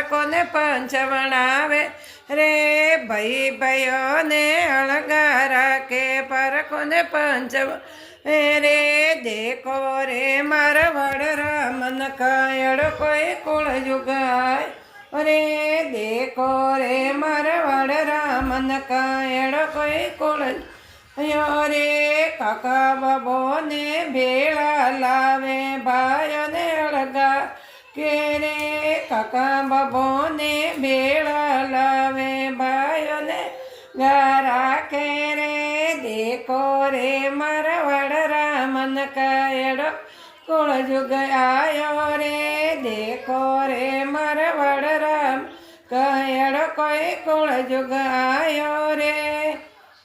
કોને પંચવણાવે રે ભાઈ ભાઈઓને અળગા રાખે પર કોને પંચવ રે દેખો રે મારા વડરા મન કાયડ કોઈ કુળ જુગાય રે દેખો રે મારા વડરા મન કાયડ કોઈ કુળ રે કાકા બાબોને ભેળા લાવે ભાઈઓને અળગા કે રે કાકા બાબોને ભેળા લાવે ભાઈઓને ગા રાખે રે દેખો રે મારા વડરા મન કાયડો કુળ જુગ આયો રે દેખો રે મારા વડરા કાયડો કોઈ કુળ જુગ આયો રે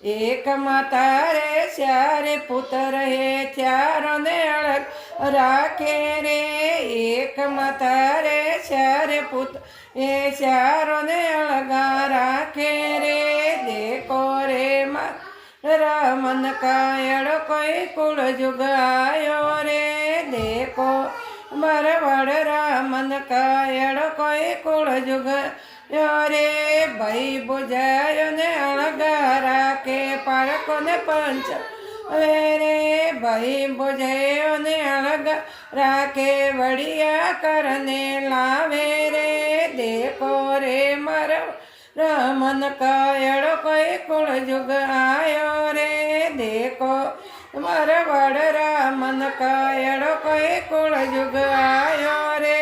એક માતા રે ચારે પુત્ર હે ચારોને અળગ રાખે રે એક માતા રે ચારે પુત્ર એ ચારોને અળગા રાખે રે દેખો રે મારા મન કાયડ કોઈ કુળ જુગ આયો રે દેખો મારા વડરા મન કાયડ કોઈ કુળ જુગ રે ભાઈ બુજાયોને અળગા રાખે પારકોને પંચ રે ભાઈ બુજાયોને અળગા રાખે વડિયા કરને લાવે રે દેખો રે મારા મન કાયડ કોઈ કુળ જુગ આયો રે દેખો મારા વડરા મન કાયડ કોઈ કુળ જુગ આયો રે।